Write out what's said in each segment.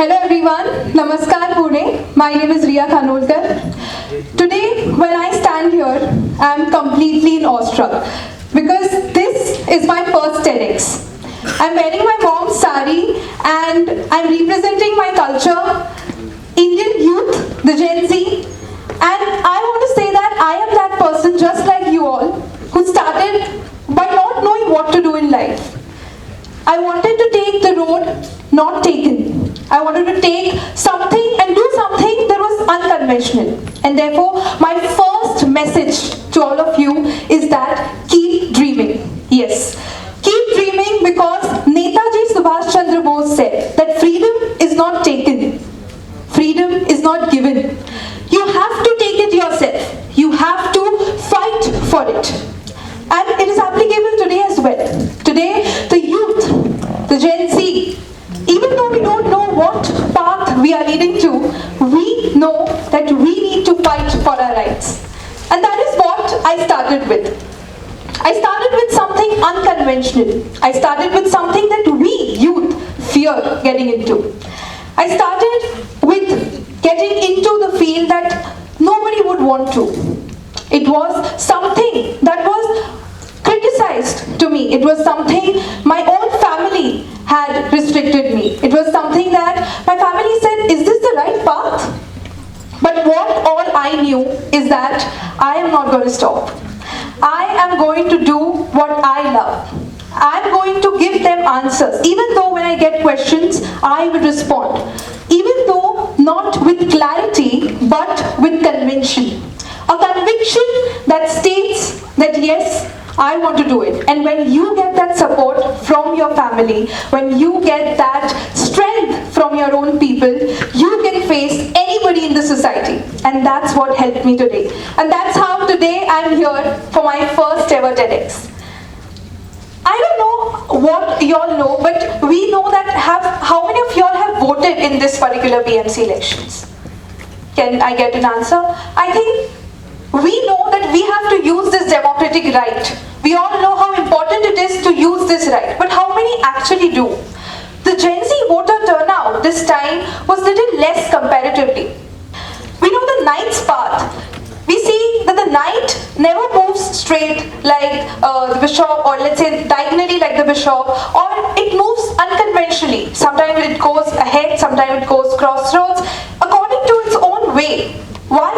Hello everyone, Namaskar Pune. My name is Rhea Khanolkar. Today, when I stand here, I am completely awestruck because this is my first TEDx. I'm wearing my mom's sari and I'm representing my culture, Indian youth, the Gen Z. And I want to say that I am that person just like you all who started by not knowing what to do in life. I wanted to take the road not taken. I wanted to take something and do something that was unconventional. And therefore, my first message to all of you is that keep dreaming. Yes, keep dreaming because Netaji Subhash Chandra Bose said that freedom is not taken. Freedom is not given. You have to take it yourself. You have to fight for it. And it is applicable today as well. Today, the youth, the Gen Z, even though we don't know what path we are leading to, we know that we need to fight for our rights. And that is what I started with. I started with something unconventional. I started with something that we, youth, fear getting into. I started with getting into the field that nobody would want to. It was something that was criticized to me. It was something my own family had restricted me. It was something that my family said, is this the right path? But what all I knew is that I am not going to stop. I am going to do what I love. I am going to give them answers. Even though when I get questions, I will respond. Even though not with clarity, but with conviction. A conviction that states that yes, I want to do it. And when you get that support from your family, when you get that strength from your own people, you can face anybody in the society. And that's what helped me today. And that's how today I'm here for my first ever TEDx. I don't know what you all know, but we know that how many of you all have voted in this particular BMC elections? Can I get an answer? I think we know that we have to use this democratic right. We all know how important it is to use this right. But how many actually do? The Gen Z voter turnout this time was little less comparatively. We know the knight's path. We see that the knight never moves straight like the bishop, or let's say diagonally like the bishop, or it moves unconventionally. Sometimes it goes ahead, sometimes it goes crossroads, according to its own way. Why?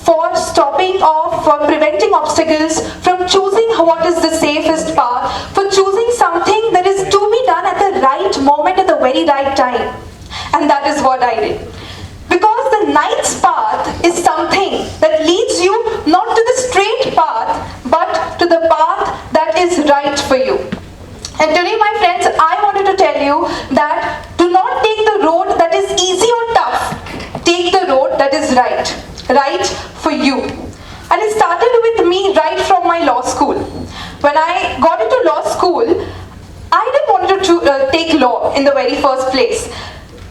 For stopping off, for preventing obstacles, from choosing what is the safest path, for choosing something that is to be done at the right moment, at the very right time. And that is what I did. Because the knight's path is something that leads you not to the straight path, but to the path that is right for you. And today, my friends, I wanted to tell you that do not take the road that is easy or tough. Take the road that is right. Right for you. And it started with me right from my law school. When I got into law school, I didn't want to take law in the very first place.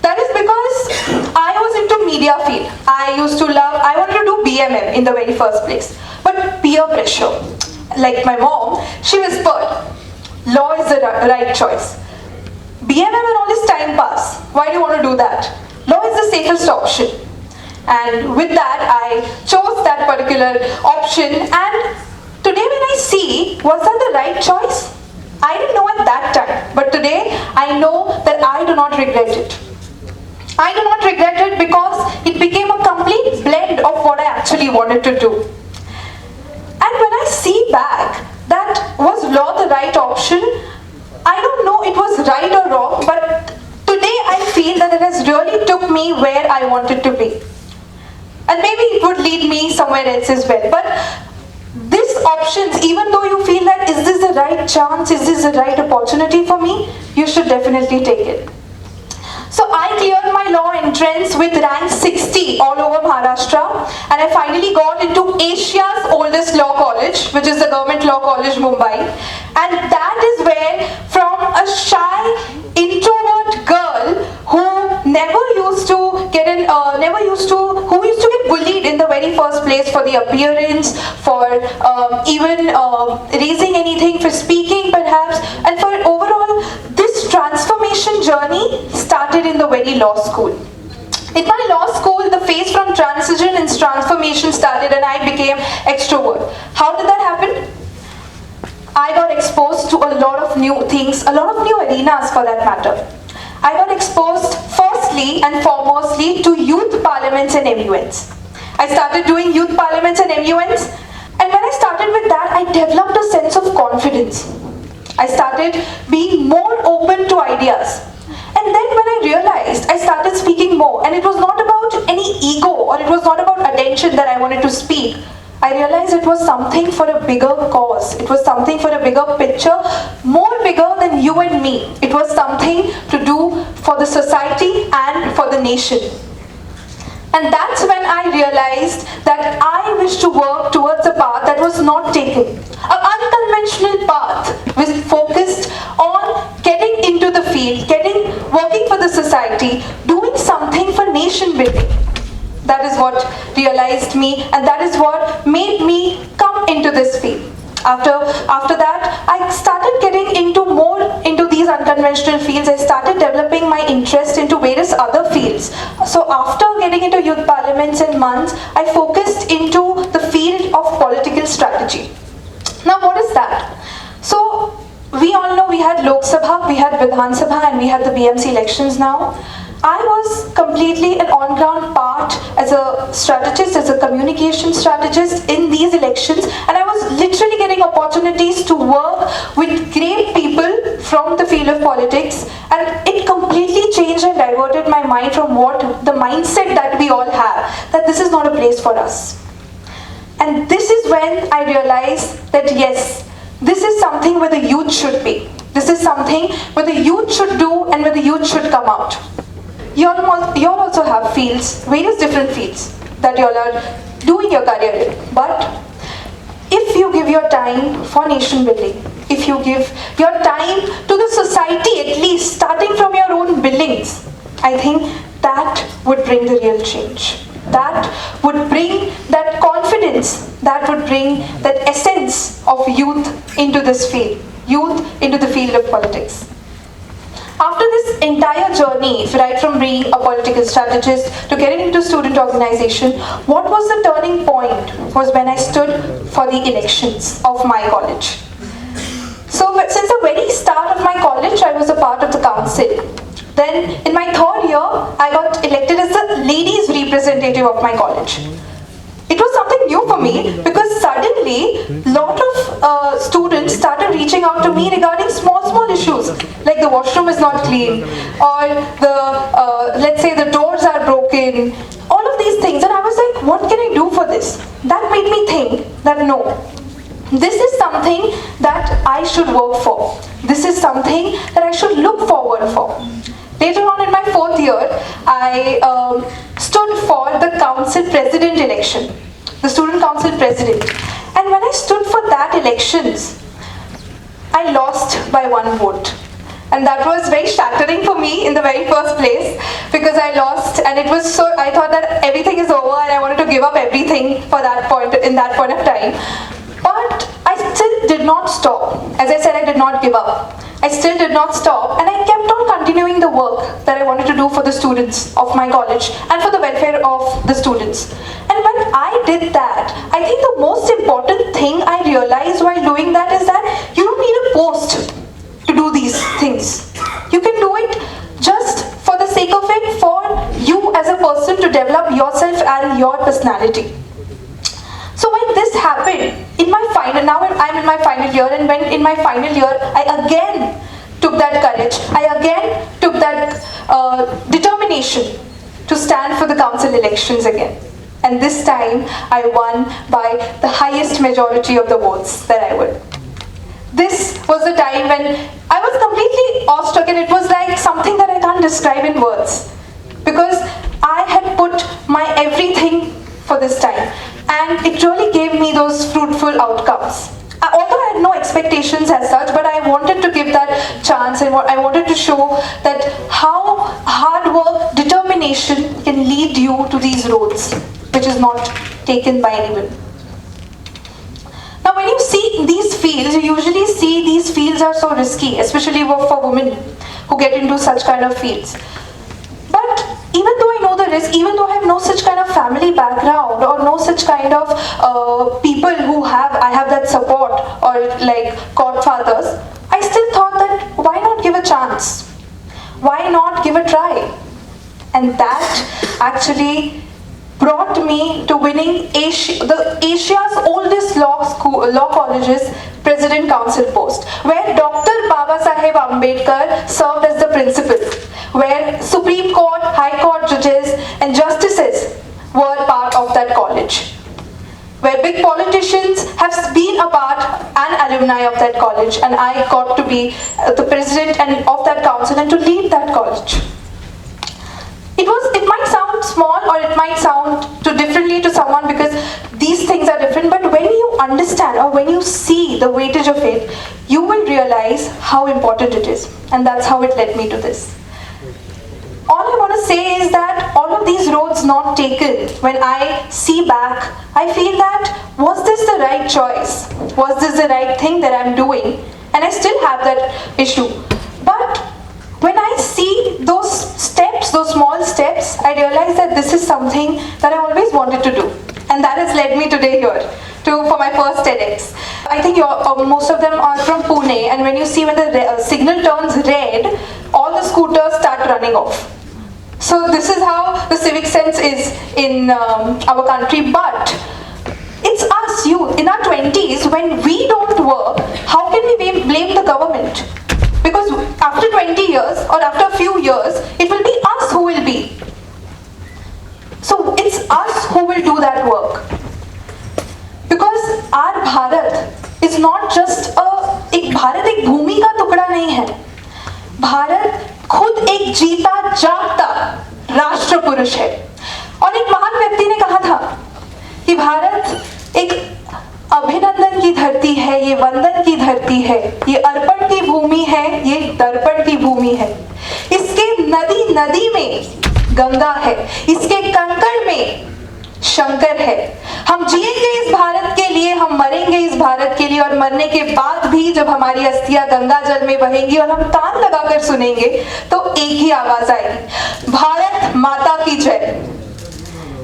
That is because I was into media field. I wanted to do BMM in the very first place. But peer pressure, like my mom, she whispered, law is the right choice. BMM and all is time pass. Why do you want to do that? Law is the safest option. And with that, I chose that particular option. And today when I see, was that the right choice? I didn't know at that time. But today, I know that I do not regret it. I do not regret it because it became a complete blend of what I actually wanted to do. And when I see back, that was law the right option? I don't know it was right or wrong, but today I feel that it has really took me where I wanted to be. And maybe it would lead me somewhere else as well. But these options, even though you feel that, is this the right chance? Is this the right opportunity for me? You should definitely take it. So I cleared my law entrance with rank 60 all over Maharashtra. And I finally got into Asia's oldest law college, which is the Government Law College, Mumbai. And that is where, from a shy, introvert girl who never used to get bullied in the very first place for the appearance, for even raising anything, for speaking perhaps, and for overall, this transformation journey started in the very law school. In my law school, the phase from transition and transformation started and I became extrovert. How did that happen? I got exposed to a lot of new things, a lot of new arenas for that matter. I got exposed firstly and foremostly to youth parliaments and MUNs. I started doing youth parliaments and MUNs, and when I started with that, I developed a sense of confidence. I started being more open to ideas. And then when I realized, I started speaking more, and it was not about any ego or it was not about attention that I wanted to speak. I realized it was something for a bigger cause. It was something for a bigger picture, more bigger than you and me. It was something to do for the society and for the nation. And that's when I realized that I wish to work towards a path that was not taken. An unconventional path was focused on getting into the field, working for the society, doing something for nation building. That is what realized me, and that is what made me come into this field. After that, I started getting more into these unconventional fields. I started developing my interest into various other fields. So after getting into youth parliaments and months, I focused into the field of political strategy. Now what is that? So we all know we had Lok Sabha, we had Vidhan Sabha, and we had the BMC elections now. I was completely an on-ground part as a strategist, as a communication strategist in these elections, and I was literally getting opportunities to work with great people from the field of politics, and it completely changed and diverted my mind from the mindset that we all have, that this is not a place for us. And this is when I realized that yes, this is something where the youth should be. This is something where the youth should do and where the youth should come out. You all also have fields, various different fields that you all are doing your career in. But if you give your time for nation building, if you give your time to the society, at least starting from your own buildings, I think that would bring the real change. That would bring that confidence, that would bring that essence of youth into this field, youth into the field of politics. After this entire journey, right from being a political strategist to getting into student organization, what was the turning point was when I stood for the elections of my college. So since the very start of my college, I was a part of the council. Then in my third year, I got elected as the ladies representative of my college. It was something new for me because suddenly a lot of students started reaching out to me regarding small issues like the washroom is not clean or let's say the doors are broken, all of these things, and I was like, what can I do for this? That made me think that no, this is something that I should work for. This is something that I should look forward for. Later on in my fourth year, I stood for the council president election, the student council president. And when I stood for that elections, I lost by 1 vote. And that was very shattering for me in the very first place because I lost, and it was so, I thought that everything is over and I wanted to give up everything for that point, in that point of time. But I still did not stop. As I said, I did not give up. I still did not stop, and I kept on continuing the work that I wanted to do for the students of my college and for the welfare of the students. And when I did that, I think the most important thing I realized while doing that is that you don't need a post to do these things. You can do it just for the sake of it, for you as a person to develop yourself and your personality. So when this happened, now I'm in my final year, and when in my final year, I again took that courage, I again took that determination to stand for the council elections again. And this time, I won by the highest majority of the votes that I would. This was the time when I was completely awestruck, and it was like something that I can't describe in words. Because I had put my everything for this time. And it really gave me those fruitful outcomes. Although I had no expectations as such, but I wanted to give that chance, and I wanted to show that how hard work, determination can lead you to these roads, which is not taken by anyone. Now when you see these fields, you usually see these fields are so risky, especially for women who get into such kind of fields. here is, even though I have no such kind of family background or no such kind of people I have that support or like godfathers, I still thought that why not give a chance? Why not give a try? And that actually brought me to winning Asia's oldest law college's President Council post, where Dr. Baba Saheb Ambedkar served as the principal, where Supreme Court, High Court judges and justices were part of that college, where big politicians have been a part and alumni of that college, and I got to be the president of that council and to lead that college. It might sound small or it might sound too differently to someone because these things are different, but when you understand or when you see the weightage of it, you will realize how important it is, and that's how it led me to this. All I want to say is that all of these roads not taken, when I see back, I feel that, was this the right choice? Was this the right thing that I'm doing? And I still have that issue. But when I see those steps, those small steps, I realize that this is something that I always wanted to do. And that has led me today here for my first TEDx. I think most of them are from Pune, and when you see when the signal turns red, all the scooters start running off. So this is how the civic sense is in our country. But it's us youth in our 20s, when we don't work, how can we blame the government? Because after 20 years or after a few years, it will be us who will be. So it's us who will do that work. Because our Bharat is not just Bharat एक भूमि का टुकड़ा नहीं है. भारत खुद एक जीता जागता राष्ट्र पुरुष है. और एक महान व्यक्ति ने कहा था कि भारत एक अभिनंदन की धरती है, ये वंदन की धरती है, ये अर्पण की भूमि है, ये दर्पण की भूमि है. इसके नदी नदी में गंगा है, इसके कंकड़ में शंकर है. हम जिएंगे इस भारत के लिए, हम मरेंगे इस भारत के लिए, और मरने के बाद भी जब हमारी अस्थियां गंगा जल में बहेंगी और हम तान लगाकर सुनेंगे तो एक ही आवाज आएगी, भारत माता की जय.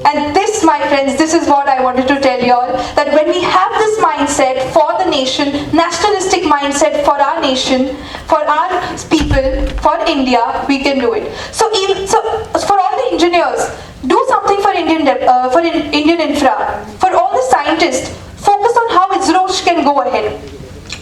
And this, my friends, this is what I wanted to tell you all, that when we have this mindset for the nation, nationalistic mindset for our nation, for our people, for India, we can do it. So for all the engineers, do something for Indian infra. For all the scientists, focus on how ISRO can go ahead.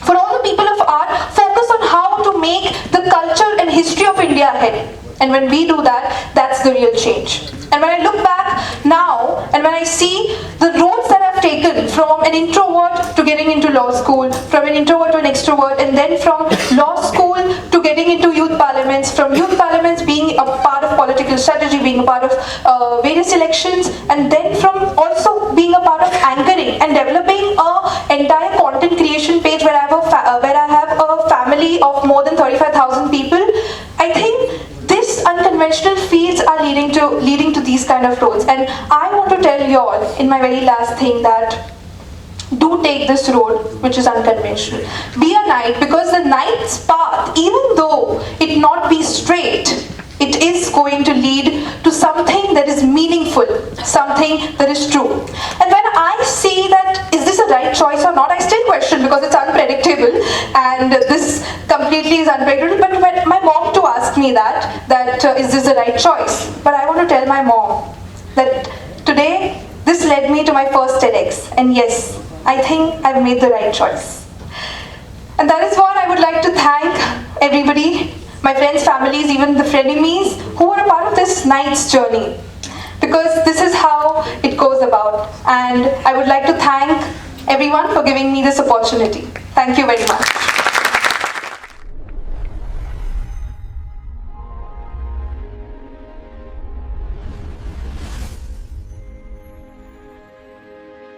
For all the people of art, focus on how to make the culture and history of India ahead. And when we do that, that's the real change. And when I look back now, and when I see the roads that I've taken from an introvert to getting into law school, from an introvert to an extrovert, and then from law school to getting into youth parliaments, from youth parliaments being a part of political strategy, being a part of various elections, and then from also being a part of anchoring and developing an entire content creation page where I have a family of more than 35,000 people. I think this unconventional fields are leading to these kind of roads. And I want to tell you all in my very last thing that do take this road which is unconventional. Be a knight, because the knight's path, even though it not be straight, it is going to lead to something that is meaningful, something that is true. And when I see that, is this a right choice or not, I still question, because it's unpredictable, and this completely is unpredictable. But when my mom to ask me that is this the right choice? But I want to tell my mom that today this led me to my first TEDx, and yes, I think I've made the right choice. And that is what I would like to thank everybody, my friends, families, even the frenemies who were a part of this night's journey, because this is how it goes about. And I would like to thank everyone for giving me this opportunity. Thank you very much.